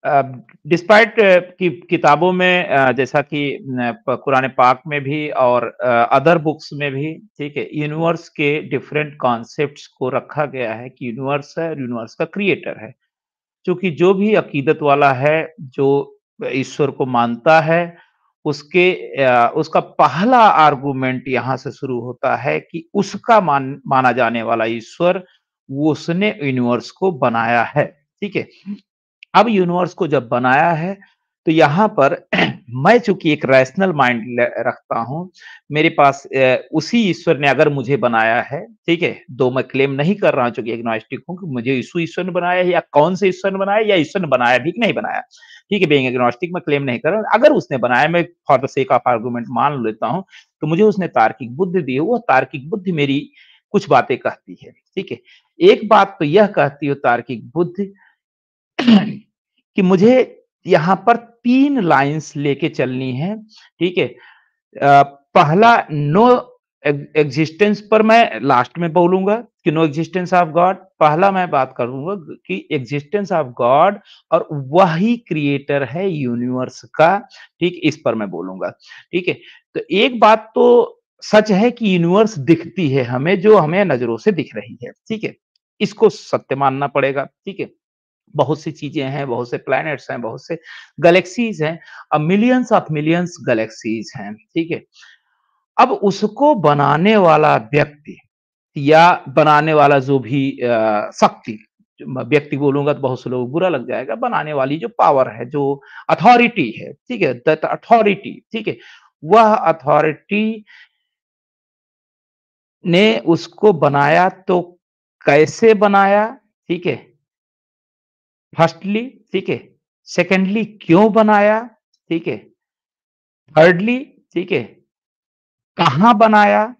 Despite कि किताबों में जैसा कि न प कुरान पाक में भी और अदर बुक्स में भी, ठीक है, यूनिवर्स के डिफरेंट कॉन्सेप्ट्स को रखा गया है कि यूनिवर्स है और यूनिवर्स का क्रिएटर है। चूँकि जो भी अकीदत वाला है, जो ईश्वर को मानता है, उसका पहला आर्गुमेंट यहाँ से शुरू होता है कि उसका माना जाने वाला ईश्वर, वो उसने यूनिवर्स को बनाया है, ठीक है? अब यूनिवर्स को जब बनाया है, तो यहाँ पर मैं चूँकि एक रैशनल माइंड रखता हूँ, मेरे पास उसी ईश्वर ने अगर मुझे बनाया है, ठीक है? दो मैं क्लेम नहीं कर रहा हूँ चूँकि एग्नोस्टिक हूँ कि मुझे यीशु ईश्वर ने बनाया है या कौन से ईश्वर ने बनाया है या ईश्वर ने बनाया भी कि नहीं बनाया। ठीक है, बीइंग एग्नोस्टिक मैं क्लेम नहीं कर रहा हूँ। अगर उसने बनाया, मैं for the sake of argument मान लेता हूँ, तो मुझे उसने तार्किक बुद्धि दी है, वो तार्किक बुद्धि मेरी कुछ बातें कहती है, ठीक है? एक बात तो यह कहती है तार्किक बुद्धि कि मुझे यहाँ पर 3 लाइन्स लेके चलनी है, ठीक है? पहला नो एक्जिस्टेंस पर मैं लास्ट में बोलूँगा कि नो एक्जिस्टेंस ऑफ गॉड। पहला मैं बात करूँगा कि एक्जिस्टेंस ऑफ गॉड और वही क्रिएटर है यूनिवर्स का, ठीक? इस पर मैं बोलूँगा, ठीक है? तो एक बात तो सच है कि यूनिवर्स दिखती है हमें, जो हमें नज़रों से दिख रही है, ठीक है? इसको सत्य मानना पड़ेगा, ठीक है? बहुत सी चीज़ें हैं, बहुत से प्लैनेट्स हैं, बहुत से गैलेक्सीज़ हैं, मिलियंस ऑफ मिलियंस गैलेक्सीज़ हैं, ठीक है? अब उसको बनाने वाला व्यक्ति या बनाने वाला जो भी शक्ति, मैं व्यक्ति बोलूँगा तो बहुत से लोगों को बुरा लग जाएगा, बनाने वाली जो पावर है, जो अथॉरिटी है, ठीक है? दैट अथॉरिटी, ठीक है? वह अथॉरिटी ने उसको बनाया तो कैसे बनाया, ठीक है? फर्स्टली, ठीक है? सेकंडली क्यों बनाया, ठीक है? थर्डली, ठीक है? कहाँ बनाया?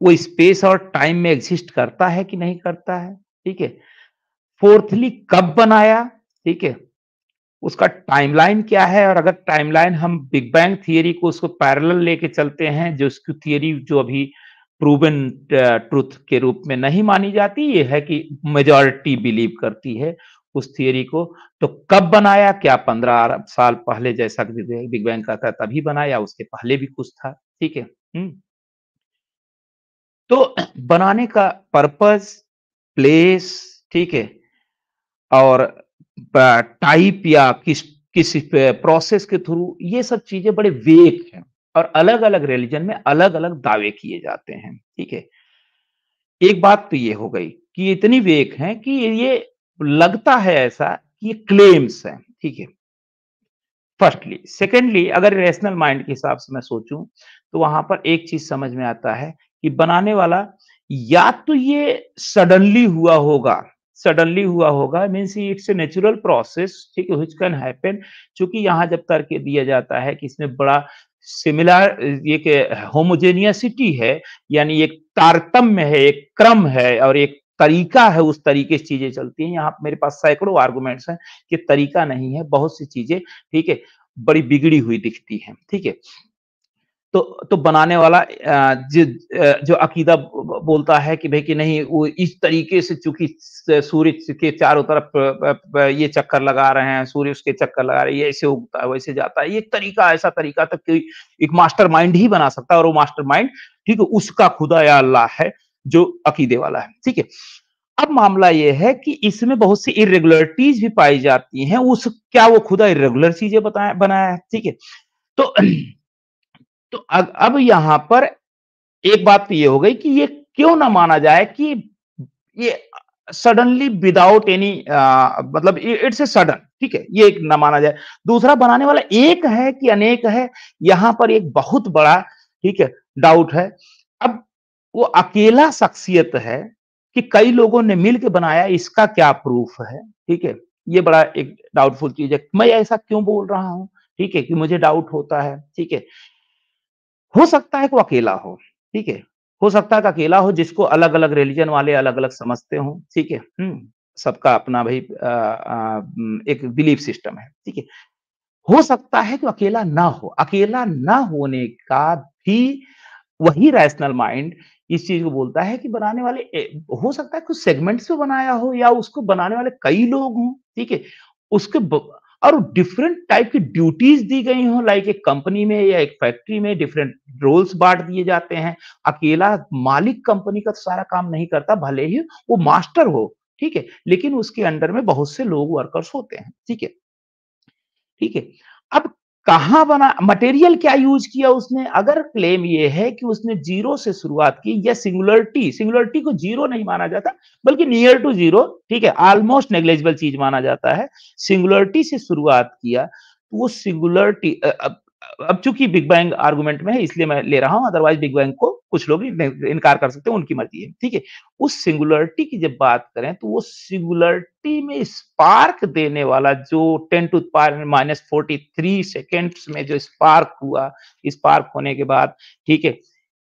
वो स्पेस और टाइम में एग्ज़िस्ट करता है कि नहीं करता है, ठीक है? फोर्थली कब बनाया, ठीक है? उसका टाइमलाइन क्या है और अगर टाइमलाइन हम बिग बैंग थियरी को उसको पैरेलल लेके चलते हैं, जो उसकी थियरी जो अभी प्रूवन ट्रुथ के रूप में नहीं मानी जाती, ये है कि मेजॉरिटी बिलीव करती है उस थियरी को। तो कब बनाया? क्या 15 अरब साल पहले जैसा कि बिग बैंग का था तभी बनाया या उसके पहले भी कुछ था, ठीक है? हुँ। तो बनाने का पर्पज़, प्लेस, ठीक है? और टाइप या किसी प्रोसेस के थ्रू, ये सब चीज़ें बड़े वेग हैं और अलग-अलग रिलिजन में अलग-अलग दावे किए जाते हैं, ठीक है? एक बात तो ये हो गई कि ये इतनी वेग हैं कि ये लगता है ऐसा कि ये क्लेम्स हैं, ठीक है? फर्स्टली, सेकंडली अगर रैशनल माइंड के हिसाब से मैं सोचूँ, तो वहाँ पर एक चीज़ समझ में आता है कि बनाने वाला या तो ये सडनली हुआ होगा means it's a natural process, ठीक है? Which can happen. चूँकि यहाँ जब तर्क ये दिया जाता है कि इसमें बड़ा सिमिलर एक होमोजेनियसिटी है, यानी एक तारतम्य है, एक क्रम है और एक तरीका है, उस तरीके से चीज़ें चलती हैं। यहाँ मेरे पास सैकड़ों आर्गुमेंट्स हैं कि तरीका नहीं है, बहुत सी चीज़ें, ठीक है, बड़ी बिगड़ी हुई दिखती हैं, ठीक है? तो बनाने वाला जो अकीदा बोलता है कि भई कि नहीं वो इस तरीके से चूँकि सूर्य के चारों तरफ ये चक्कर लगा रहे हैं, सूर्य उसके चक्कर लगा रही है, ऐसे उगता है, वैसे जाता है। ये तरीका ऐसा तरीका तो कोई एक मास्टरमाइंड ही बना सकता है और वो मास्टरमाइंड, ठीक है, उसका खुदा या अल्लाह है, जो अकीदे वाला है, ठीक है? अब मामला ये है कि इसमें बहुत सी इर्रेगुलरिटीज़ भी पाई जाती हैं, उस क्या वो खुदा इर्रेगुलर चीज़ें बनाया है, ठीक है? तो तो अब यहाँ पर एक बात तो ये हो गई कि ये क्यों ना माना जाए कि ये सडनली विदाउट एनी मतलब इट्स ए सडन, ठीक है? ये एक ना माना जाए। दूसरा बनाने वाला एक है कि अनेक है, यहाँ पर एक बहुत बड़ा, ठीक है, डाउट है। अब वो अकेला शख्सियत है कि कई लोगों ने मिल के बनाया, इसका क्या प्रूफ है, ठीक है? ये बड़ा एक डाउटफुल चीज़ है। मैं ऐसा क्यों बोल रहा हूँ, ठीक है, कि मुझे डाउट होता है, ठीक है? हो सकता है कि वो अकेला हो, ठीक है? हो सकता है कि अकेला हो जिसको अलग-अलग रिलिजन वाले अलग-अलग समझते हों, ठीक है? हुँ, सबका अपना भई एक बिलीफ सिस्टम है, ठीक है? हो सकता है कि वो अकेला ना हो, अकेला ना होने का भी वही रैशनल माइंड इस चीज़ को बोलता है कि बनाने वाले हो सकता है कुछ सेगमेंट्स में बनाया हो या उसको बनाने वाले कई लोग हों, ठीक है? उसके ब और डिफरेंट टाइप की ड्यूटीज दी गई हो, लाइक एक कंपनी में या एक फैक्ट्री में डिफरेंट रोल्स बांट दिए जाते हैं। अकेला मालिक कंपनी का सारा काम नहीं करता, भले ही वो मास्टर हो, ठीक है, लेकिन उसके अंडर में बहुत से लोग वर्कर्स होते हैं, ठीक है। ठीक है। अब कहाँ बना, मटेरियल क्या यूज़ किया उसने? अगर क्लेम ये है कि उसने ज़ीरो से शुरुआत की, या सिंगुलैरिटी, सिंगुलैरिटी को ज़ीरो नहीं माना जाता, बल्कि नियर टू ज़ीरो, ठीक है, ऑलमोस्ट नेग्लिजिबल चीज़ माना जाता है। सिंगुलैरिटी से शुरुआत किया, तो वो सिंगुलैरिटी अब चूँकि बिग बैंग आर्गुमेंट में है इसलिए मैं ले रहा हूँ, अदरवाइज़ बिग बैंग को कुछ लोग इनकार कर सकते हैं, उनकी मर्ज़ी है, ठीक है। उस सिंगुलैरिटी की जब बात करें, तो वो सिंगुलैरिटी में स्पार्क देने वाला जो 10 to the power minus 43 seconds में जो स्पार्क हुआ, स्पार्क होने के बाद, ठीक है,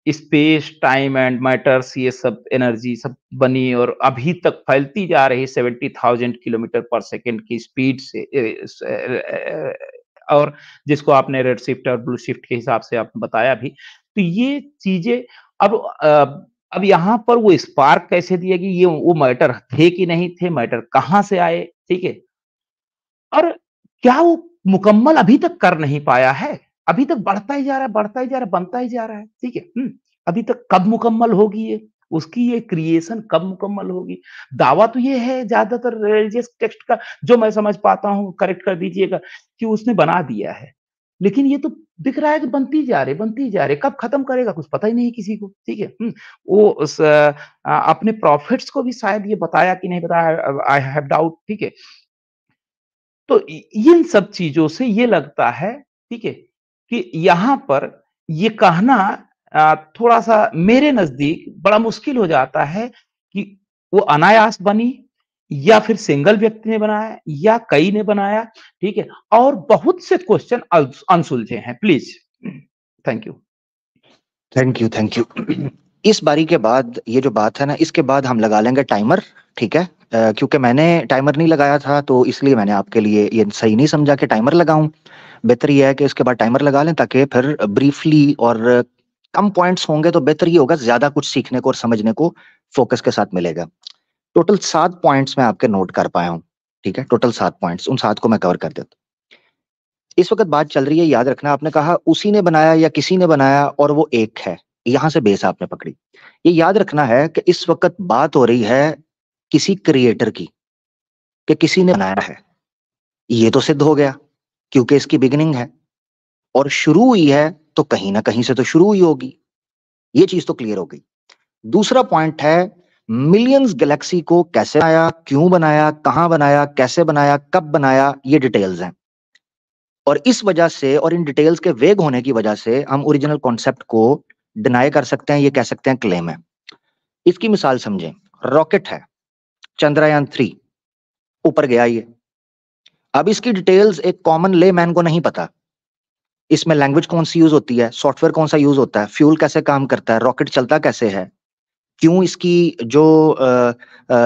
स्पेस, टाइम एंड मैटर्स, ये सब एनर्जी सब बनी और अभी तक फैलती जा रही 70,000 किलोमीटर पर सेकंड की स्पीड से और जिसको आपने रेड शिफ्ट और ब्लू शिफ्ट के हिसाब से आपने बताया भी। तो ये चीज़ें अब अब यहाँ पर वो स्पार्क कैसे दिया कि ये वो मैटर थे कि नहीं थे, मैटर कहाँ से आए, ठीक है? और क्या वो मुकम्मल अभी तक कर नहीं पाया है? अभी तक बढ़ता ही जा रहा है, बढ़ता ही जा रहा है, बनता ही जा रहा है, ठीक है? अभी तक कब मुकम्मल होगी ये? उसकी ये क्रिएशन कब मुकम्मल होगी? दावा तो ये है ज़्यादातर रिलीजियस टेक्स्ट का, जो मैं समझ पाता हूँ, करेक्ट कर दीजिएगा, कि उसने बना दिया है। लेकिन ये तो दिख रहा है कि बनती जा रही, बनती जा रही, कब खत्म करेगा कुछ पता ही नहीं किसी को, ठीक है? वो अपने प्रॉफिट्स को भी शायद ये बताया कि नहीं बताया, आई हैव डाउट, ठीक है? तो इ इन सब चीज़ों से ये लगता है, ठीक है, कि यहाँ पर ये कहना थोड़ा-सा मेरे नज़दीक बड़ा मुश्किल हो जाता है कि वो अनायास बनी, या फिर सिंगल व्यक्ति ने बनाया, या कई ने बनाया, ठीक है? और बहुत से क्वेश्चन अनसुलझे हैं। Please. Thank you. Thank you, thank you. इस बारी के बाद ये जो बात है ना, इसके बाद हम लगा लेंगे टाइमर, ठीक है? क्योंकि मैंने टाइमर नहीं लगाया था, तो इसलिए मैंने आपके लिए ये सही नहीं समझा कि टाइमर लगाऊं। बेहतर ये है कि इसके बाद टाइमर लगा लें, ताकि फिर ब्रीफली और कम पॉइंट्स होंगे तो बेहतर ये होगा, ज्यादा कुछ सीखने को और समझने को फोकस के साथ मिलेगा। टोटल 7 पॉइंट्स मैं आपके नोट कर पाया हूँ, ठीक है? टोटल 7 पॉइंट्स, उन 7 को मैं कवर कर देता हूँ। इस वक्त बात चल रही है, याद रखना, आपने कहा उसी ने बनाया या किसी ने बनाया और वो एक है, यहां से बेस आपने पकड़ी। ये याद रखना है कि इस वक्त बात हो रही है किसी क्रिएटर की, कि किसी ने बनाया है। ये तो सिद्ध हो गया क्योंकि इसकी बिगिनिंग है, और शुरू हुई है तो कहीं ना कहीं से तो शुरू हुई होगी। ये चीज तो क्लियर हो गई। दूसरा पॉइंट है, मिलियंस गैलेक्सी को कैसे बनाया, क्यों बनाया, कहां बनाया, कैसे बनाया, कब बनाया, ये डिटेल्स हैं। और इस वजह से और इन डिटेल्स के वेग होने की वजह से हम ओरिजिनल कॉन्सेप्ट को डिनाई कर सकते हैं, ये कह सकते हैं क्लेम है। इसकी मिसाल समझें, रॉकेट है, चंद्रयान 3 ऊपर गया ये। अब इसकी डिटेल्स एक कॉमन ले मैन को नहीं पता। इसमें लैंग्वेज कौन सी यूज होती है, सॉफ्टवेयर कौन सा यूज होता है, फ्यूल कैसे काम करता है, रॉकेट चलता कैसे है, क्यों इसकी जो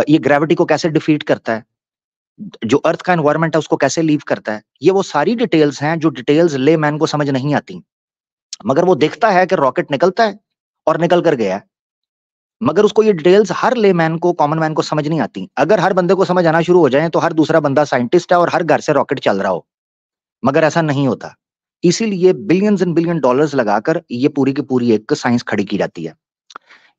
ये ग्रेविटी को कैसे डिफीट करता है, जो अर्थ का एनवायरमेंट है उसको कैसे लीव करता है, ये वो सारी डिटेल्स हैं जो डिटेल्स ले मैन को समझ नहीं आती। मगर वो देखता है कि रॉकेट निकलता है और निकल कर गया है, मगर उसको ये डिटेल्स हर ले मैन को, कॉमन मैन को समझ नहीं आती। अगर हर बंदे को समझ आना शुरू हो जाए तो हर दूसरा बंदा साइंटिस्ट है और हर घर से रॉकेट चल रहा हो, मगर ऐसा नहीं होता। इसीलिए बिलियंस एंड बिलियन डॉलर्स लगाकर ये पूरी की पूरी एक साइंस खड़ी की जाती है।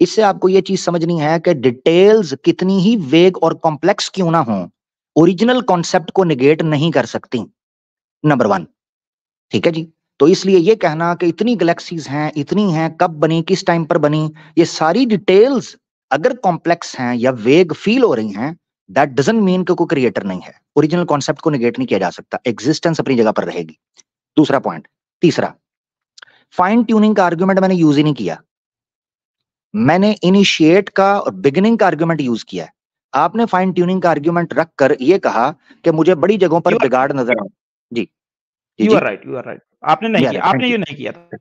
इससे आपको ये चीज समझनी है कि डिटेल्स कितनी ही वेग और कॉम्प्लेक्स क्यों ना हो, ओरिजिनल कॉन्सेप्ट को निगेट नहीं कर सकती, नंबर 1, ठीक है जी? तो इसलिए ये कहना कि इतनी गैलेक्सीज हैं, इतनी हैं, कब बनी, किस टाइम पर बनी, ये सारी डिटेल्स अगर कॉम्प्लेक्स हैं या वेग फील हो रही हैं, दैट डजंट मीन कि कोई क्रिएटर नहीं है। ओरिजिनल कॉन्सेप्ट को निगेट नहीं किया जा सकता, एग्जिस्टेंस अपनी जगह पर रहेगी। दूसरा पॉइंट। तीसरा, फाइन ट्यूनिंग का आर्ग्यूमेंट मैंने यूज ही नहीं किया। मैंने इनिशिएट का और बिगिनिंग का आर्ग्यूमेंट यूज किया है। आपने फाइन ट्यूनिंग का आर्ग्यूमेंट रखकर ये कहा कि मुझे बड़ी जगहों पर बिगाड़ नजर आ। जी जी यू जी, are right, you are right. आपने नहीं किया, थैंक आपने यू, ये नहीं किया था।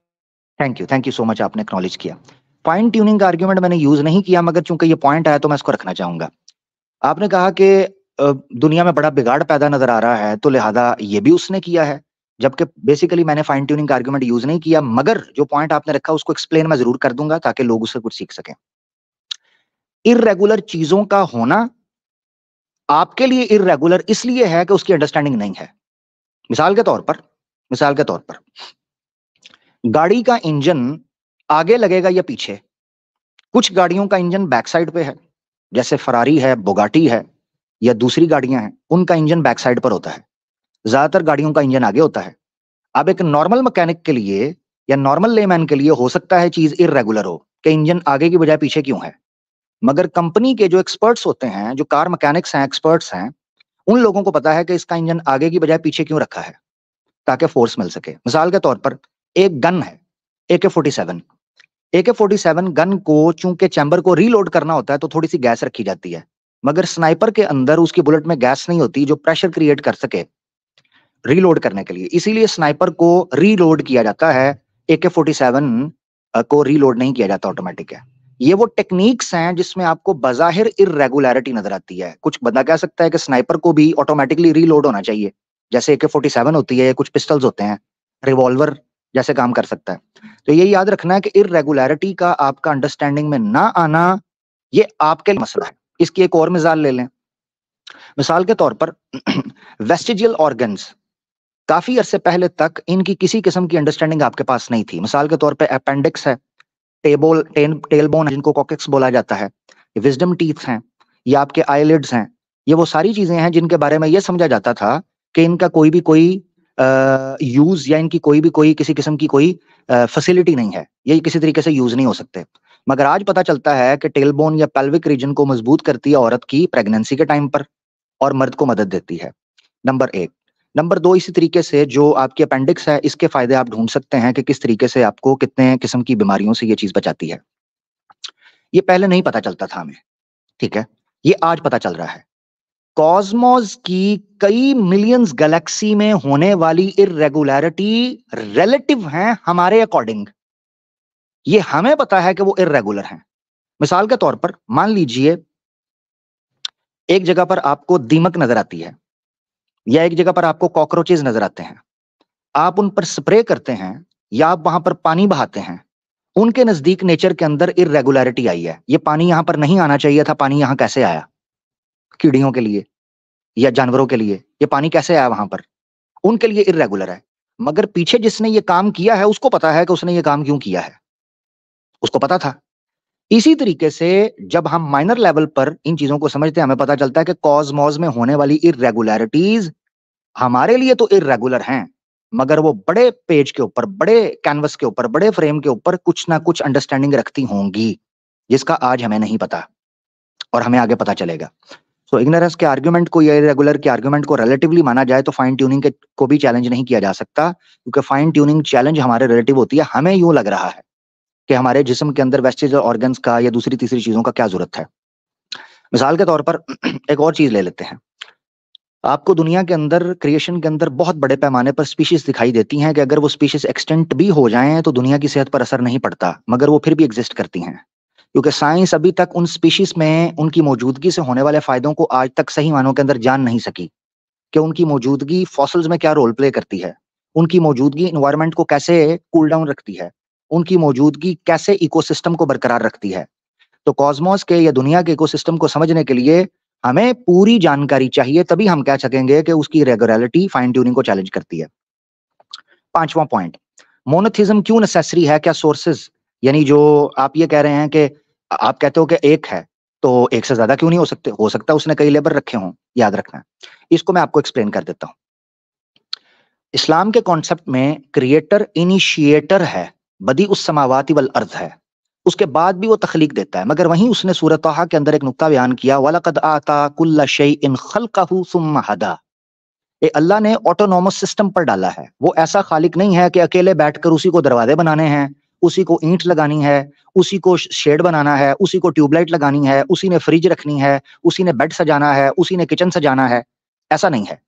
थैंक यू सो मच, आपने एक्नॉलेज किया। फाइन ट्यूनिंग का आर्ग्यूमेंट मैंने यूज नहीं किया, मगर चूंकि ये पॉइंट आया तो मैं इसको रखना चाहूंगा। आपने कहा कि दुनिया में बड़ा बिगाड़ पैदा नजर आ रहा है, तो लिहाजा ये भी उसने किया है, जबकि बेसिकली मैंने फाइन ट्यूनिंग का आर्ग्यूमेंट यूज नहीं किया, मगर जो पॉइंट आपने रखा उसको एक्सप्लेन मैं जरूर कर दूंगा ताकि लोग उससे कुछ सीख सकें। इर्रेगुलर चीजों का होना आपके लिए इर्रेगुलर इसलिए है कि उसकी अंडरस्टैंडिंग नहीं है। मिसाल के तौर पर गाड़ी का इंजन आगे लगेगा या पीछे? कुछ गाड़ियों का इंजन बैक साइड पे है, जैसे फरारी है, बुगाटी है या दूसरी गाड़ियां हैं, उनका इंजन बैक साइड पर होता है। ज्यादातर गाड़ियों का इंजन आगे होता है। अब एक नॉर्मल मैकेनिक के लिए या नॉर्मल लेमैन के लिए हो सकता है चीज इर्रेगुलर हो कि इंजन आगे की बजाय पीछे क्यों है, मगर कंपनी के जो एक्सपर्ट्स होते हैं, जो कार मैकेनिक्स हैं, एक्सपर्ट्स हैं, उन लोगों को पता है कि इसका इंजन आगे की बजाय पीछे क्यों रखा है, ताकि फोर्स मिल सके। मिसाल के तौर पर एक गन है, AK-47। AK-47 गन को चूंकि चैम्बर को रीलोड करना होता है तो थोड़ी सी गैस रखी जाती है, मगर स्नाइपर के अंदर उसकी बुलेट में गैस नहीं होती जो प्रेशर क्रिएट कर सके रीलोड करने के लिए, इसीलिए स्नाइपर को रीलोड किया जाता है। AK-47 को रीलोड नहीं किया जाता, ऑटोमेटिक है। ये वो टेक्निक्स हैं जिसमें आपको बजाहिर इर्रेगुलरिटी नजर आती है। कुछ बंदा कह सकता है कि स्नाइपर को भी ऑटोमेटिकली रीलोड होना चाहिए, जैसे AK-47 होती है, या कुछ पिस्टल्स होते हैं, रिवॉल्वर जैसे काम कर सकता है। तो ये याद रखना है कि इर्रेगुलरिटी का आपका अंडरस्टैंडिंग में ना आना ये आपके लिए मसला है। इसकी एक और मिसाल ले लें। मिसाल के तौर पर वेस्टिजियल ऑर्गन्स, काफी अरसे पहले तक इनकी किसी किस्म की अंडरस्टैंडिंग आपके पास नहीं थी। मिसाल के तौर पे अपेंडिक्स है, टेलबोन जिनको कॉकेक्स बोला जाता है, विजडम टीथ हैं, ये आपके आईलिड्स हैं। ये वो सारी चीजें हैं जिनके बारे में ये समझा जाता था कि इनका कोई भी कोई यूज या इनकी कोई भी कोई किसी किस्म की कोई फैसिलिटी नहीं है, ये किसी तरीके से यूज नहीं हो सकते। मगर आज पता चलता है कि टेलबोन या पेल्विक रीजन को मजबूत करती है औरत की प्रेगनेंसी के टाइम पर, और मर्द को मदद देती है। नंबर एक। नंबर दो, इसी तरीके से जो आपकी अपेंडिक्स है, इसके फायदे आप ढूंढ सकते हैं कि किस तरीके से आपको कितने किस्म की बीमारियों से ये चीज बचाती है। ये पहले नहीं पता चलता था हमें, ठीक है, ये आज पता चल रहा है। कॉस्मोस की कई मिलियंस गैलेक्सी में होने वाली इर्रेगुलरिटी रिलेटिव हैं हमारे अकॉर्डिंग। ये हमें पता है कि वो इर्रेगुलर हैं। मिसाल के तौर पर मान लीजिए एक जगह पर आपको दीमक नजर आती है, या एक जगह पर आपको कॉकरोचेस नजर आते हैं, आप उन पर स्प्रे करते हैं या आप वहां पर पानी बहाते हैं, उनके नजदीक नेचर के अंदर इर्रेगुलरिटी आई है। ये पानी यहां पर नहीं आना चाहिए था, पानी यहां कैसे आया? कीड़ियों के लिए या जानवरों के लिए ये पानी कैसे आया वहां पर? उनके लिए इर्रेगुलर है। मगर पीछे जिसने ये काम किया है उसको पता है कि उसने ये काम क्यों किया है, उसको पता था। इसी तरीके से जब हम माइनर लेवल पर इन चीजों को समझते हैं, हमें पता चलता है कि कॉस्मोस में होने वाली इर्रेगुलरिटीज हमारे लिए तो इर्रेगुलर हैं, मगर वो बड़े पेज के ऊपर, बड़े कैनवस के ऊपर, बड़े फ्रेम के ऊपर कुछ ना कुछ अंडरस्टैंडिंग रखती होंगी, जिसका आज हमें नहीं पता और हमें आगे पता चलेगा। सो इग्नोरेंस के आर्गुमेंट को या इरेगुलर के आर्गुमेंट को रिलेटिवली माना जाए तो फाइन ट्यूनिंग के को भी चैलेंज नहीं किया जा सकता, क्योंकि फाइन ट्यूनिंग चैलेंज हमारे रिलेटिव होती है। हमें यूं लग रहा है कि हमारे जिस्म के अंदर वेस्टेज ऑर्गन्स का या दूसरी तीसरी चीजों का क्या जरूरत है। मिसाल के तौर पर एक और चीज ले लेते हैं। आपको दुनिया के अंदर, क्रिएशन के अंदर बहुत बड़े पैमाने पर स्पीशीज दिखाई देती हैं कि अगर वो स्पीशीज एक्सटेंट भी हो जाएं तो दुनिया की सेहत पर असर नहीं पड़ता, मगर वो फिर भी एग्जिस्ट करती हैं, क्योंकि साइंस अभी तक उन स्पीशीज में उनकी मौजूदगी से होने वाले फायदों को आज तक सही मानों के अंदर जान नहीं सकी कि उनकी मौजूदगी फॉसिल्स में क्या रोल प्ले करती है, उनकी मौजूदगी इन्वायरमेंट को कैसे कूल डाउन रखती है, उनकी मौजूदगी कैसे इकोसिस्टम को बरकरार रखती है। तो कॉस्मोस के या दुनिया के इकोसिस्टम को समझने के लिए हमें पूरी जानकारी चाहिए, तभी हम कह सकेंगे कि उसकी रेगुलरिटी फाइन ट्यूनिंग को चैलेंज करती है। पांचवा पॉइंट, मोनोथिज्म क्यों नेसेसरी है? क्या सोर्सेज, यानी जो आप ये कह रहे हैं कि आप कहते हो कि एक है तो एक से ज्यादा क्यों नहीं हो सकते? हो सकता है उसने कई लेबर रखे हों, याद रखना। इसको मैं आपको एक्सप्लेन कर देता हूं। इस्लाम के कॉन्सेप्ट में क्रिएटर इनिशिएटर है, बदी उस समावाती वल अर्द है, उसके बाद भी वो तखलीक देता है। मगर वहीं उसने सूरत ताहा के अंदर एक नुक्ता बयान किया, वलक़द आता कुल्ला शैइन खल्क़हु सुम्मा हदा। ये अल्लाह ने ऑटोनॉमस सिस्टम पर डाला है। वो ऐसा खालिक नहीं है कि अकेले बैठकर उसी को दरवाजे बनाने हैं, उसी को ईंट लगानी है, उसी को शेड बनाना है, उसी को ट्यूबलाइट लगानी है, उसी ने फ्रिज रखनी है, उसी ने बेड सजाना है, उसी ने किचन सजाना है। ऐसा नहीं है।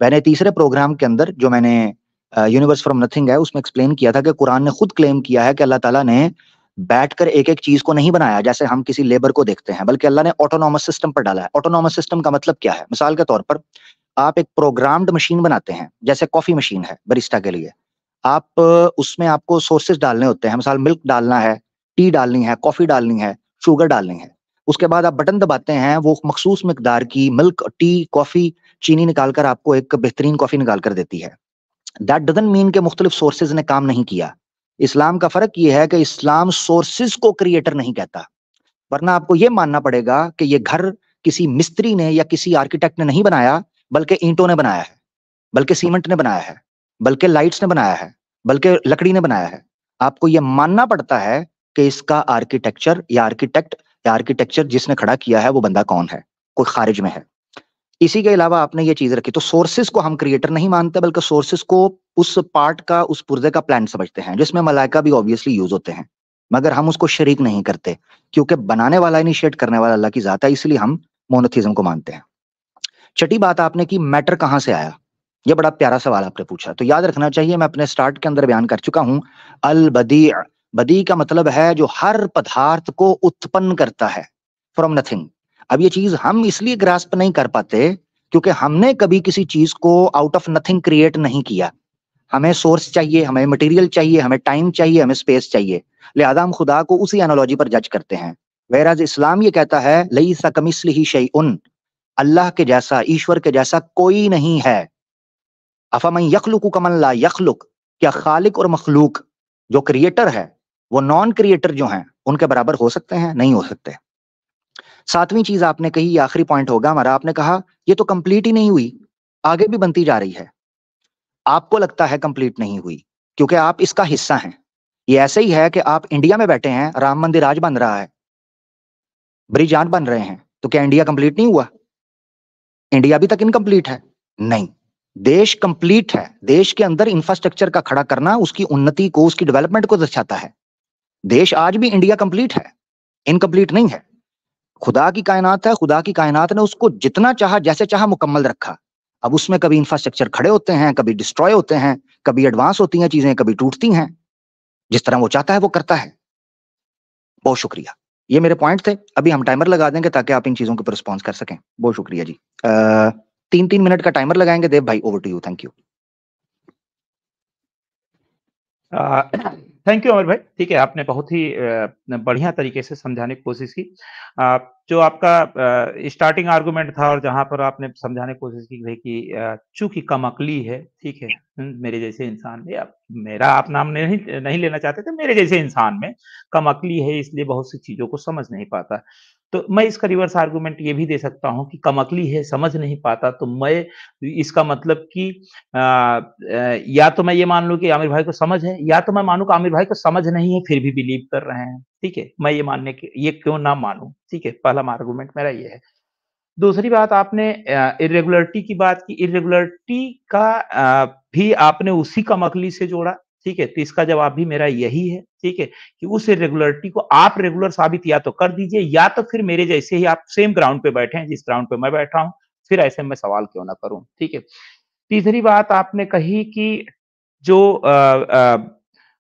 मैंने तीसरे प्रोग्राम के अंदर जो मैंने यूनिवर्स फ्रॉम नथिंग है उसमें एक्सप्लेन किया था कि कुरान ने खुद क्लेम किया है कि अल्लाह ताला ने बैठकर एक एक चीज को नहीं बनाया जैसे हम किसी लेबर को देखते हैं, बल्कि अल्लाह ने ऑटोनॉमस सिस्टम पर डाला है। ऑटोनॉमस सिस्टम का मतलब क्या है? मिसाल के तौर पर आप एक प्रोग्राम्ड मशीन बनाते हैं, जैसे कॉफी मशीन है बरिस्टा के लिए। आप उसमें आपको सोर्सेज डालने होते हैं, मिसाल मिल्क डालना है, टी डालनी है, कॉफी डालनी है, शुगर डालनी है। उसके बाद आप बटन दबाते हैं, वो मखसूस मिकदार की मिल्क, टी, कॉफी, चीनी निकालकर आपको एक बेहतरीन कॉफी निकाल कर देती है। दैट डजंट मीन के मुख्तलिफ सोर्सेज ने काम नहीं किया। इस्लाम का फ़र्क ये है कि इस्लाम सोर्सेज को क्रिएटर नहीं कहता, वरना आपको ये मानना पड़ेगा कि ये घर किसी मिस्त्री ने या किसी आर्किटेक्ट ने नहीं बनाया, बल्कि ईंटों ने बनाया है, बल्कि सीमेंट ने बनाया है, बल्कि लाइट्स ने बनाया है, बल्कि लकड़ी ने बनाया है। आपको ये मानना पड़ता है कि इसका आर्किटेक्चर जिसने खड़ा किया है वो बंदा कौन है, कोई खारिज में है। इसी के अलावा आपने ये चीज रखी, तो सोर्सेस को हम क्रिएटर नहीं मानते, बल्कि सोर्सेस को उस पार्ट का, उस पुर्जे का प्लान समझते हैं, जिसमें मलाइका भी ऑब्वियसली यूज होते हैं, मगर हम उसको शरीक नहीं करते, क्योंकि बनाने वाला, इनिशिएट करने वाला अल्लाह की जात है, इसलिए हम मोनोथिज्म को मानते हैं। छठी बात आपने की, मैटर कहां से आया। ये बड़ा प्यारा सवाल आपने पूछा। तो याद रखना चाहिए, मैं अपने स्टार्ट के अंदर बयान कर चुका हूं, अल बदी। बदी का मतलब है जो हर पदार्थ को उत्पन्न करता है फ्रॉम नथिंग। अब ये चीज हम इसलिए ग्रास्प नहीं कर पाते क्योंकि हमने कभी किसी चीज को आउट ऑफ नथिंग क्रिएट नहीं किया। हमें सोर्स चाहिए, हमें मटेरियल चाहिए, हमें टाइम चाहिए, हमें स्पेस चाहिए, लिहाजा हम खुदा को उसी एनालॉजी पर जज करते हैं। वेराज इस्लाम ये कहता है लईसा कमिस्लिही शैउन, अल्लाह के जैसा, ईश्वर के जैसा कोई नहीं है। अफमन यखलुकु कमन ला यखलुक, क्या खालिक और मखलूक, जो क्रिएटर है वो नॉन क्रिएटर जो हैं उनके बराबर हो सकते हैं? नहीं हो सकते। सातवीं चीज आपने कही, ये आखिरी पॉइंट होगा हमारा, आपने कहा ये तो कंप्लीट ही नहीं हुई, आगे भी बनती जा रही है। आपको लगता है कंप्लीट नहीं हुई क्योंकि आप इसका हिस्सा हैं। ये ऐसे ही है कि आप इंडिया में बैठे हैं, राम मंदिर आज बन रहा है, ब्रिज आज बन रहे हैं, तो क्या इंडिया कंप्लीट नहीं हुआ? इंडिया अभी तक इनकम्प्लीट है? नहीं, देश कंप्लीट है। देश के अंदर इंफ्रास्ट्रक्चर का खड़ा करना उसकी उन्नति को, उसकी डेवलपमेंट को दर्शाता है। देश आज भी इंडिया कंप्लीट है, इनकम्प्लीट नहीं है। खुदा की कायनात है, खुदा की कायनात ने उसको जितना चाहा, जैसे चाहा मुकम्मल रखा। अब उसमें कभी इंफ्रास्ट्रक्चर खड़े होते हैं, कभी डिस्ट्रॉय होते हैं, कभी एडवांस होती हैं चीजें, कभी टूटती हैं। जिस तरह वो चाहता है वो करता है। बहुत शुक्रिया। ये मेरे पॉइंट थे। अभी हम टाइमर लगा देंगे ताकि आप इन चीजों के ऊपर रिस्पॉन्स कर सकें। बहुत शुक्रिया जी। 3-3 मिनट का टाइमर लगाएंगे। देव भाई, over to you. Thank you. Thank you Amar भाई। ठीक है, आपने बहुत ही बढ़िया तरीके से समझाने की कोशिश की। जो आपका स्टार्टिंग आर्गुमेंट था और जहाँ पर आपने समझाने की कोशिश की भाई कि चूँकि कम अकली है, ठीक है, मेरे जैसे इंसान में, अब मेरा आप नाम नहीं नहीं लेना चाहते थे, मेरे जैसे इंसान में कम अकली है, इसलिए बहुत सी चीज़ों को समझ नहीं पाता। तो मैं इसका रिवर्स आर्गुमेंट ये भी दे सकता हूँ कि कम अकली है, समझ नहीं पाता, तो मैं इसका मतलब कि या तो मैं ये मान लूँ कि आमिर भाई को समझ है, या तो मैं मानूँ कि आमिर भाई को समझ नहीं है, फिर भी बिलीव कर रहे हैं, ठीक है? मैं ये मानने के ये क्यों ना मानूँ, ठीक है? पहला आर्गुमेंट मेरा ये है। दूसरी बात आपने इर्रेगुलरिटी की बात की, इर्रेगुलरिटी का भी आपने उसी कमअक्ली से जोड़ा, ठीक है? तो इसका जवाब भी मेरा यही है, ठीक है? कि उस इर्रेगुलरिटी को आप रेगुलर साबित या तो कर दीजिए, या तो फिर मेरे जैसे ही आप सेम ग्राउंड पे बैठे हैं, जिस ग्राउंड पे मैं बैठा हूँ, फिर ऐसे में सवाल क्यों ना करूँ, ठीक है? तीसरी बात आपने कही कि जो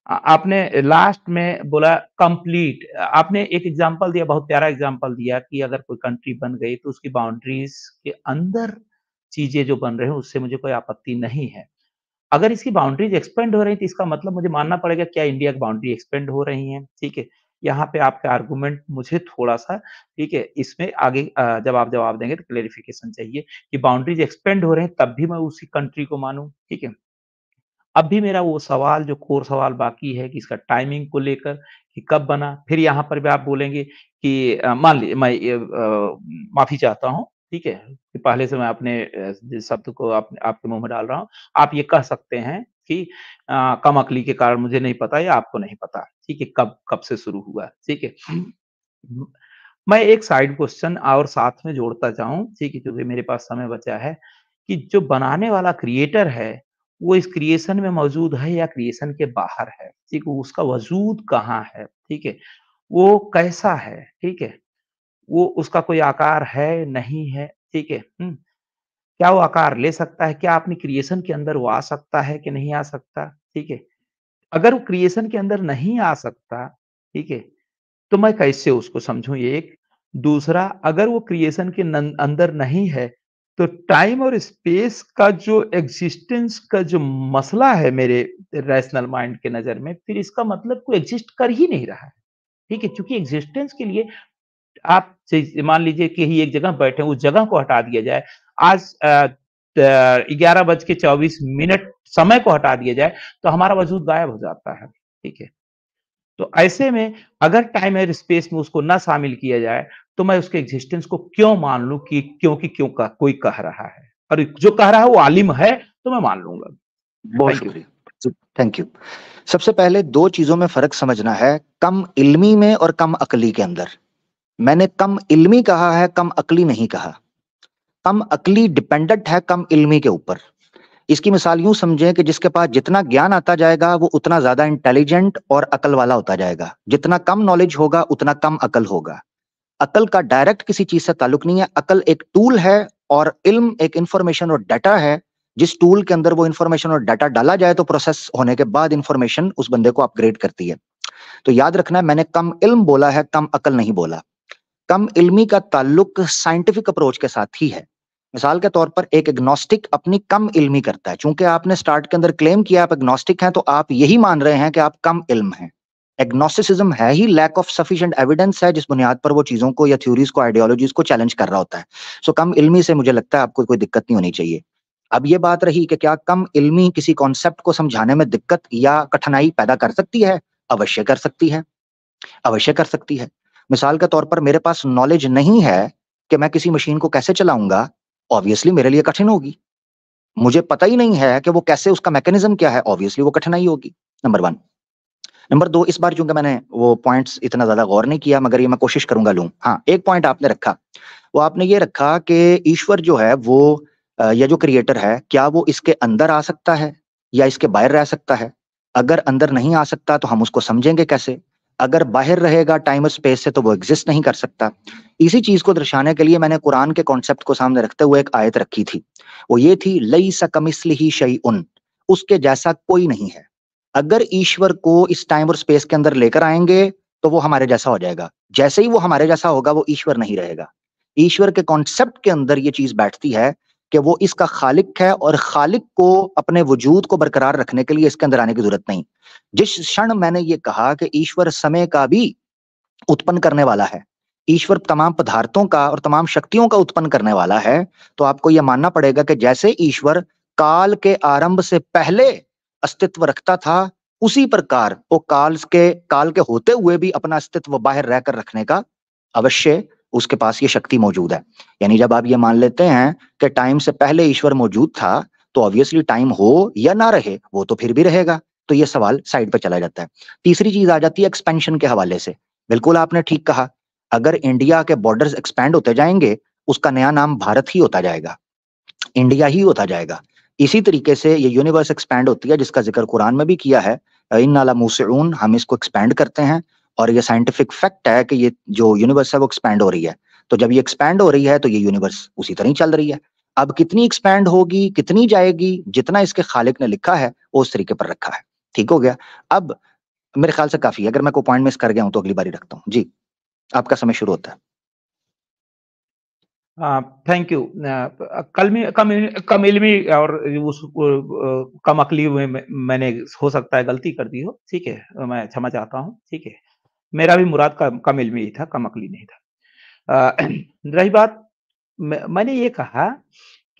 आपने लास्ट में बोला कंप्लीट, आपने एक एग्जांपल दिया, बहुत प्यारा एग्जांपल दिया कि अगर कोई कंट्री बन गई तो उसकी बाउंड्रीज के अंदर चीजें जो बन रहे हैं उससे मुझे कोई आपत्ति नहीं है। अगर इसकी बाउंड्रीज एक्सपेंड हो रही है तो इसका मतलब मुझे मानना पड़ेगा क्या इंडिया की बाउंड्री एक्सपेंड हो रही है, ठीक है? यहाँ पे आपका आर्गुमेंट मुझे थोड़ा-सा, ठीक है, इसमें आगे जब आप जवाब देंगे तो क्लेरिफिकेशन चाहिए कि बाउंड्रीज एक्सपेंड हो रहे हैं तब भी मैं उसी कंट्री को मानूँ, ठीक है? अब भी मेरा वो सवाल जो कोर सवाल बाकी है कि इसका टाइमिंग को लेकर कि कब बना? फिर यहाँ पर भी आप बोलेंगे कि मान लीजिए मैं माफ़ी चाहता हूँ, ठीक है? कि पहले से मैं अपने जिस शब्द को आपके मुँह में डाल रहा हूँ। आप ये कह सकते हैं कि कम अकली के कारण मुझे नहीं पता या आपको नहीं पता, ठीक है? कब कब से शुरू हुआ, ठीक है? मैं एक साइड क्वेश्चन और साथ में जोड़ता जाऊँ, ठीक है? क्योंकि मेरे पास समय बचा है, कि जो बनाने वाला क्रिएटर है, वो इस क्रिएशन में मौजूद है या क्रिएशन के बाहर है? ठीक है? उसका वजूद कहाँ है? ठीक है? वो कैसा है? ठीक है? वो उसका कोई आकार है, नहीं है? ठीक है? क्या वो आकार ले सकता है? क्या अपनी क्रिएशन के अंदर वो आ सकता है कि नहीं आ सकता? ठीक है? अगर वो क्रिएशन के अंदर नहीं आ सकता, ठीक है? तो मैं कैसे उसको समझूँ ये एक। दूसरा, अगर वो क्रिएशन के अंदर नहीं है, तो टाइम और स्पेस का जो एग्जिस्टेंस का जो मसला है मेरे रैशनल माइंड के नज़र में, फिर इसका मतलब कोई एग्जिस्ट कर ही नहीं रहा है। ठीक है? क्योंकि एग्जिस्टेंस के लिए आप मान लीजिए कि ही एक जगह बैठे हैं, उस जगह को हटा दिया जाए। आज 11:24 समय को हटा दिया जाए तो हमारा वजूद गायब हो जाता है, ठीक है। तो ऐसे में अगर टाइम और स्पेस में उसको ना शामिल किया जाए, तो मैं उसके एग्जिस्टेंस को क्यों मान लूँ कि क्योंकि क्यों का कोई कह रहा है और जो कह रहा है वो आलिम है, तो मैं मान लूँगा। बहुत थैंक यू। शुक्रिया। Thank you. सबसे पहले 2 चीज़ों में फ़र्क समझना है, कम इल्मी में और कम अक्ली के अंदर। मैंने कम इल्मी कहा है, कम अक्ली नहीं कहा। कम अक्ली डिपेंडेंट है कम इल्मी के ऊपर। इसकी मिसाल यूँ समझें कि जिसके पास जितना ज्ञान आता जाएगा, वो उतना ज़्यादा इंटेलिजेंट और अक्ल वाला होता जाएगा। जितना कम नॉलेज होगा, उतना कम अक्ल होगा। अक्ल का डायरेक्ट किसी चीज़ से ताल्लुक नहीं है, अक्ल एक टूल है और इल्म एक इन्फॉर्मेशन और डाटा है। जिस टूल के अंदर वो इन्फॉर्मेशन और डाटा डाला जाए तो प्रोसेस होने के बाद इन्फॉर्मेशन उस बंदे को अपग्रेड करती है। तो याद रखना है मैंने कम इल्म बोला है, कम अक्ल नहीं बोला। कम इल्मी का ताल्लुक साइंटिफिक अप्रोच के साथ ही है। मिसाल के तौर पर एक एग्नोस्टिक अपनी कम इल्मी करता है। चूंकि आपने स्टार्ट के अंदर क्लेम किया आप एग्नोस्टिक हैं, तो आप यही मान रहे हैं कि आप कम इल्म हैं। एग्नोस्टिसिज्म है ही लैक ऑफ सफिशिएंट एविडेंस है, जिस बुनियाद पर वो चीजों को या थ्योरीज को आइडियोलॉजीज को चैलेंज कर रहा होता है। सो कम इल्मी से मुझे लगता है आपको कोई दिक्कत नहीं होनी चाहिए। अब ये बात रही कि क्या कम इल्मी किसी कॉन्सेप्ट को समझाने में दिक्कत या कठिनाई पैदा कर सकती है? अवश्य कर सकती है, अवश्य कर सकती है। मिसाल के तौर पर मेरे पास नॉलेज नहीं है कि मैं किसी मशीन को कैसे चलाऊंगा, ऑब्वियसली मेरे लिए कठिन होगी। मुझे पता ही नहीं है कि वो कैसे, उसका मैकेनिज्म क्या है, ऑब्वियसली वो कठिनाई होगी। नंबर 1। नंबर 2, इस बार चूंकि मैंने वो पॉइंट्स इतना ज्यादा गौर नहीं किया, मगर ये मैं कोशिश करूंगा लूं। हाँ, एक पॉइंट आपने रखा, वो आपने ये रखा कि ईश्वर जो है वो या जो क्रिएटर है, क्या वो इसके अंदर आ सकता है या इसके बाहर रह सकता है? अगर अंदर नहीं आ सकता तो हम उसको समझेंगे कैसे? अगर बाहर रहेगा टाइम और स्पेस से तो वो एग्जिस्ट नहीं कर सकता। इसी चीज को दर्शाने के लिए मैंने कुरान के कॉन्सेप्ट को सामने रखते हुए एक आयत रखी थी। वो ये थी, लईसा कमिस्लिही शैउन, उसके जैसा कोई नहीं है। अगर ईश्वर को इस टाइम और स्पेस के अंदर लेकर आएंगे तो वो हमारे जैसा हो जाएगा। जैसे ही वो हमारे जैसा होगा वो ईश्वर नहीं रहेगा। ईश्वर के कॉन्सेप्ट के अंदर ये चीज बैठती है कि वो इसका खालिक है और खालिक को अपने वजूद को बरकरार रखने के लिए इसके अंदर आने की जरूरत नहीं। जिस क्षण मैंने ये कहा कि ईश्वर समय का भी उत्पन्न करने वाला है, ईश्वर तमाम पदार्थों का और तमाम शक्तियों का उत्पन्न करने वाला है, तो आपको यह मानना पड़ेगा कि जैसे ईश्वर काल के आरंभ से पहले अस्तित्व रखता था, उसी प्रकार वो काल के होते हुए भी अपना अस्तित्व बाहर रहकर रखने का अवश्य उसके पास ये शक्ति मौजूद है। यानी जब आप ये मान लेते हैं कि टाइम से पहले ईश्वर मौजूद था, तो ऑब्वियसली टाइम हो या ना रहे, वो तो फिर भी रहेगा। तो ये सवाल साइड पर चला जाता है। तीसरी चीज आ जाती है एक्सपेंशन के हवाले से। बिल्कुल आपने ठीक कहा, अगर इंडिया के बॉर्डर्स एक्सपैंड होते जाएंगे, उसका नया नाम भारत ही होता जाएगा, इंडिया ही होता जाएगा। इसी तरीके से ये यूनिवर्स एक्सपैंड होती है, जिसका जिक्र कुरान में भी किया है, इन्ना लमूसिऊन, हम इसको एक्सपैंड करते हैं। और ये साइंटिफिक फैक्ट है कि ये जो यूनिवर्स है वो एक्सपैंड हो रही है। तो जब ये एक्सपैंड हो रही है तो ये यूनिवर्स उसी तरह ही चल रही है। अब कितनी एक्सपैंड होगी, कितनी जाएगी, जितना इसके खालिक ने लिखा है वो उस तरीके पर रखा है। ठीक हो गया। अब मेरे ख्याल से काफी है, अगर मैं कोई पॉइंट मिस कर गया हूं तो अगली बारी रखता हूँ। जी, आपका समय शुरू होता है। Thank you. कम इल्मी और कम अक्ली में मैंने हो सकता है गलती कर दी हो, ठीक है, मैं क्षमा चाहता हूँ, ठीक है। मेरा भी मुराद कम इल्मी ही था, कम अक्ली नहीं था। रही बात, मैंने ये कहा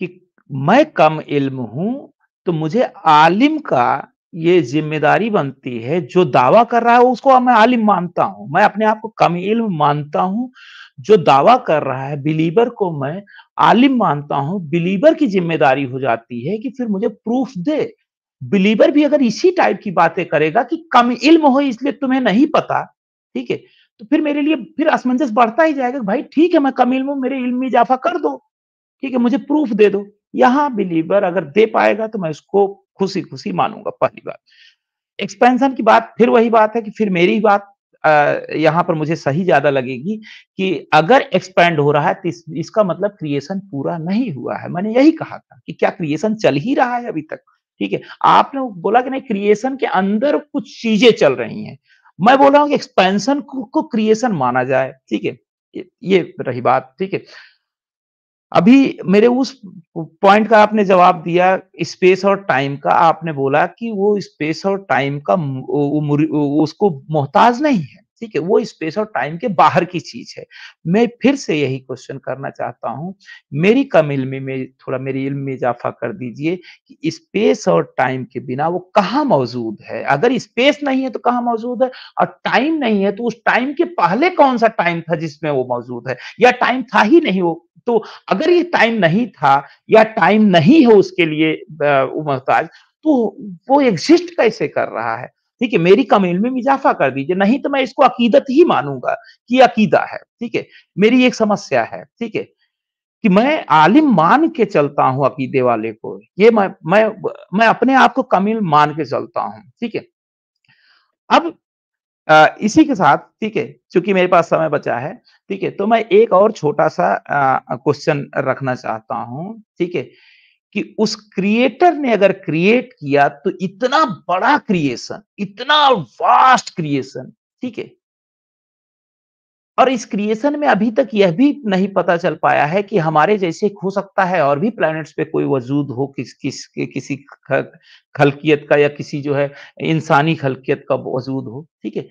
कि मैं कम इल्म हूँ, तो मुझे आलिम का ये ज़िम्मेदारी बनती है, जो दावा कर रहा है उसको मैं आलिम मानता हूँ। मैं अपने आप को कम इल्म मानता हूँ, जो दावा कर रहा है बिलीवर को मैं आलिम मानता हूँ। बिलीवर की ज़िम्मेदारी हो जाती है कि फिर मुझे प्रूफ दे। बिलीवर भी अगर इसी टाइप की बातें करेगा कि कम इल्म हो इसलिए तुम्हें नहीं पता, ठीक है? तो फिर मेरे लिए फिर असमंजस बढ़ता ही जाएगा, भाई ठीक है मैं कम इल्म हूँ, मेरे इल्म में इज़ाफ़ा कर दो, ठीक है, मुझे प्रूफ दे दो। यहाँ बिलीवर अगर दे पाएगा तो मैं उसको खुशी-खुशी मानूँगा, पहली बात। एक्सपेंशन की बात फिर वही बात है कि फिर मेरी बात यहाँ पर मुझे सही ज़्यादा लगेगी कि अगर एक्सपैंड हो रहा है तो इसका मतलब क्रिएशन पूरा नहीं हुआ है। मैंने यही कहा था कि क्या क्रिएशन चल ही रहा है अभी तक, ठीक है? आपने बोला कि नहीं क्रिएशन के अंदर कुछ चीज़ें चल रही हैं। मैं बोल रहा हूँ कि एक्सपेंशन को क्रिएशन माना जाए, ठीक है? ये रही बात, ठीक है? अभी मेरे उस पॉइंट का आपने जवाब दिया स्पेस और टाइम का, आपने बोला कि वो स्पेस और टाइम का उसको मोहताज नहीं है, ठीक है? वो स्पेस और टाइम के बाहर की चीज़ है। मैं फिर से यही क्वेश्चन करना चाहता हूँ, मेरी कम इल्मी में थोड़ा मेरी इल्म में इज़ाफ़ा कर दीजिए कि स्पेस और टाइम के बिना वो कहाँ मौजूद है? अगर स्पेस नहीं है तो कहाँ मौजूद है? और टाइम नहीं है तो उस टाइम के पहले कौन-सा टाइम था जिसमें वो मौजूद है? या टाइम था ही नहीं वो? तो अगर ये टाइम नहीं था या टाइम नहीं है उसके लिए वो मोहताज, तो वो एग्ज़िस्ट कैसे कर रहा है? ठीक है, मेरी कम इल्मी में इज़ाफ़ा कर दीजिए, नहीं तो मैं इसको अकीदत ही मानूँगा कि अकीदा है, ठीक है? मेरी एक समस्या है, ठीक है? कि मैं आलिम मान के चलता हूँ अकीदे वाले को, ये मैं अपने आप को कम इल्म मान के चलता हूँ, ठीक है? अब इसी के साथ ठीक है, चूँकि मेरे पास समय बचा है, ठीक है, तो मैं एक और छोटा-सा क्वेश्चन रखना चाहता हूँ, ठीक है? कि उस क्रिएटर ने अगर क्रिएट किया तो इतना बड़ा क्रिएशन, इतना वास्ट क्रिएशन, ठीक है? और इस क्रिएशन में अभी तक यह भी नहीं पता चल पाया है कि हमारे जैसे हो सकता है और भी प्लैनेट्स पे कोई वजूद हो किसी खल्कियत का या किसी जो है इंसानी खल्कियत का वजूद हो, ठीक है?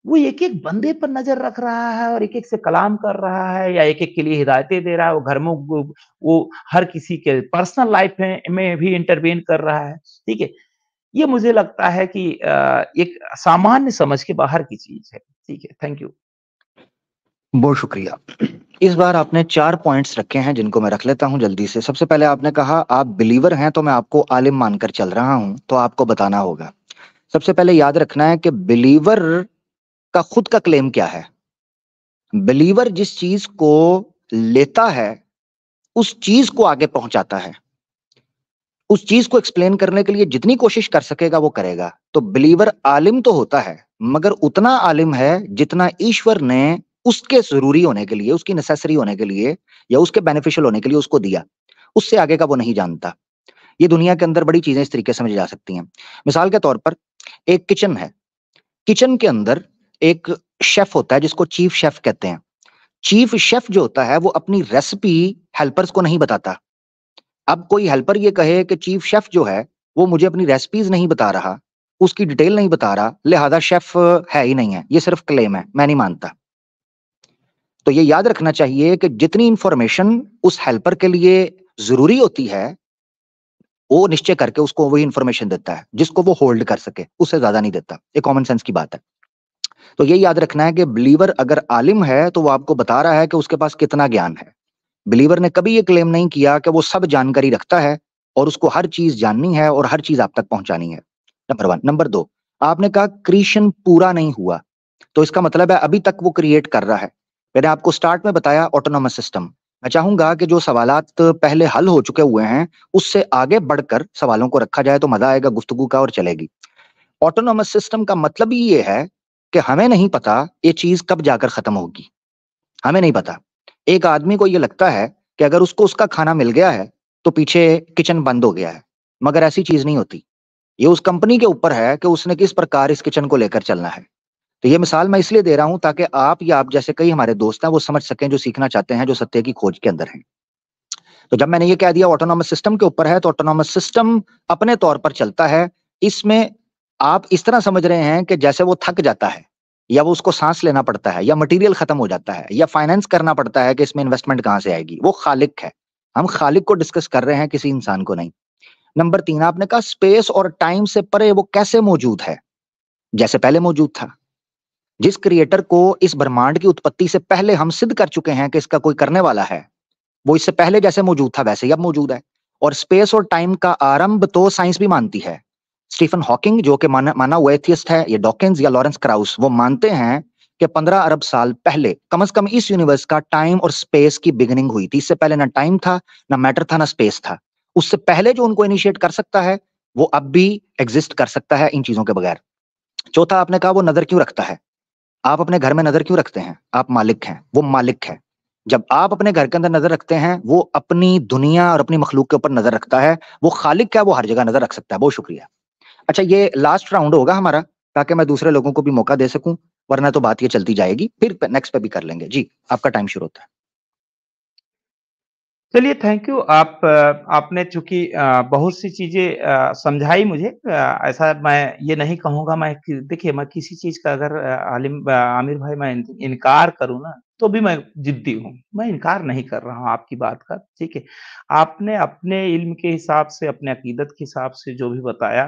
वो एक-एक बंदे पर नज़र रख रहा है और एक-एक से कलाम कर रहा है या एक-एक के लिए हिदायतें दे रहा है, वो घर में वो हर किसी के पर्सनल लाइफ़ में भी इंटरवेन कर रहा है, ठीक है? ये मुझे लगता है कि एक सामान्य समझ के बाहर की चीज़ है। ठीक है, थैंक यू। बहुत शुक्रिया। इस बार आपने 4 पॉइंट्स रखे हैं जिनको मैं रख लेता हूँ जल्दी से। सबसे पहले आपने कहा आप बिलीवर हैं तो मैं आपको आलिम मानकर चल रहा हूँ, तो आपको बताना होगा। सबसे पहले याद रखना है कि बिलीवर का खुद का क्लेम क्या है? बिलीवर जिस चीज़ को लेता है, उस चीज़ को आगे पहुँचाता है। उस चीज़ को एक्सप्लेन करने के लिए जितनी कोशिश कर सकेगा वो करेगा। तो बिलीवर आलिम तो होता है, मगर उतना आलिम है जितना ईश्वर ने उसके ज़रूरी होने के लिए, उसकी नेसेसरी होने के लिए या उसके बेनिफिशियल होने के लिए उसको दिया। उससे आगे का वो नहीं जानता। ये दुनिया के अंदर बड़ी चीज़ें इस तरीके से समझी जा सकती हैं। मिसाल के तौर पर एक किचन है। किचन के अंदर एक शेफ़ होता है जिसको चीफ शेफ़ कहते हैं। चीफ शेफ़ जो होता है वो अपनी रेसिपी हेल्पर्स को नहीं बताता। अब कोई हेल्पर ये कहे कि चीफ शेफ जो है, वो मुझे अपनी रेसिपीज़ नहीं बता रहा, उसकी डिटेल नहीं बता रहा, लिहाज़ा शेफ है ही नहीं है, ये सिर्फ़ क्लेम है, मैं नहीं मानता। तो ये याद रखना चाहिए कि जितनी इन्फॉर्मेशन उस हेल्पर के लिए ज़रूरी होती है, वो निश्चय करके उसको वही इन्फॉर्मेशन देता है, जिसको वो होल्ड कर सके, उससे ज़्यादा नहीं देता। ये कॉमन सेंस की बात है। तो ये याद रखना है कि बिलीवर अगर आलिम है, तो वो आपको बता रहा है कि उसके पास कितना ज्ञान है। बिलीवर ने कभी ये क्लेम नहीं किया कि वो सब जानकारी रखता है और उसको हर चीज जाननी है और हर चीज आप तक पहुंचानी है। नंबर 1। नंबर 2, आपने कहा क्रिएशन पूरा नहीं हुआ, तो इसका मतलब है अभी तक वो क्रिएट कर रहा है। मैंने आपको स्टार्ट में बताया ऑटोनोमस सिस्टम। मैं चाहूंगा कि जो सवालात पहले हल हो चुके हुए हैं उससे आगे बढ़कर सवालों को रखा जाए तो मजा आएगा गुफ्तगू का और चलेगी। ऑटोनोमस सिस्टम का मतलब ही ये है कि हमें नहीं पता ये चीज कब जाकर खत्म होगी। हमें नहीं पता। एक आदमी को ये लगता है कि अगर उसको उसका खाना मिल गया है, तो पीछे किचन बंद हो गया है, मगर ऐसी चीज़ नहीं होती। ये उस कंपनी के ऊपर है कि उसने किस प्रकार इस किचन को लेकर चलना है। तो ये मिसाल मैं इसलिए दे रहा हूँ ताकि आप या आप जैसे कई हमारे दोस्त हैं, वो समझ सकें जो सीखना चाहते हैं, जो सत्य की खोज के अंदर हैं। तो जब मैंने ये कह दिया ऑटोनॉमस सिस्टम के ऊपर है, तो ऑटोनॉमस सिस्टम अपने तौर पर चलता है। इसमें आप इस तरह समझ रहे हैं कि जैसे वो थक जाता है या वो उसको सांस लेना पड़ता है या मटेरियल खत्म हो जाता है या फाइनेंस करना पड़ता है कि इसमें इन्वेस्टमेंट कहाँ से आएगी। वो खालिक है। हम खालिक को डिस्कस कर रहे हैं, किसी इंसान को नहीं। नंबर 3, आपने कहा स्पेस और टाइम से परे वो कैसे मौजूद है? जैसे पहले मौजूद था। जिस क्रिएटर को इस ब्रह्मांड की उत्पत्ति से पहले हम सिद्ध कर चुके हैं कि इसका कोई करने वाला है, वो इससे पहले जैसे मौजूद था वैसे ही अब मौजूद है। और स्पेस और टाइम का आरंभ तो साइंस भी मानती है। स्टीफन हॉकिंग जो कि माना हुआ एथियस्ट है, ये डॉकिंस या लॉरेंस क्राउस, वो मानते हैं कि 15 अरब साल पहले कम से कम इस यूनिवर्स का टाइम और स्पेस की बिगिनिंग हुई थी। इससे पहले ना टाइम था, ना मैटर था, ना स्पेस था। उससे पहले जो उनको इनिशिएट कर सकता है वो अब भी एग्जिस्ट कर सकता है इन चीजों के बगैर। चौथा, आपने कहा वो नजर क्यों रखता है? आप अपने घर में नजर क्यों रखते हैं? आप मालिक हैं, वो मालिक है। जब आप अपने घर के अंदर नजर रखते हैं, वो अपनी दुनिया और अपनी मखलूक के ऊपर नजर रखता है। वो खालिक है, वो हर जगह नजर रख सकता है। बहुत शुक्रिया। अच्छा, ये लास्ट राउंड होगा हमारा, ताकि मैं दूसरे लोगों को भी मौका दे सकूं, वरना तो बात ये चलती जाएगी, फिर नेक्स्ट पे भी कर लेंगे। जी, आपका टाइम शुरू होता है। चलिए थैंक यू आपने चूँकि बहुत सी चीज़ें समझाई मुझे ऐसा मैं ये नहीं कहूँगा मैं कि देखिए मैं किसी चीज़ का अगर आमिर भाई मैं इनकार करूँ ना, तो भी मैं ज़िद्दी हूँ। मैं इनकार नहीं कर रहा हूँ आपकी बात का, ठीक है। आपने अपने इल्म के हिसाब से, अपने अकीदत के हिसाब से जो भी बताया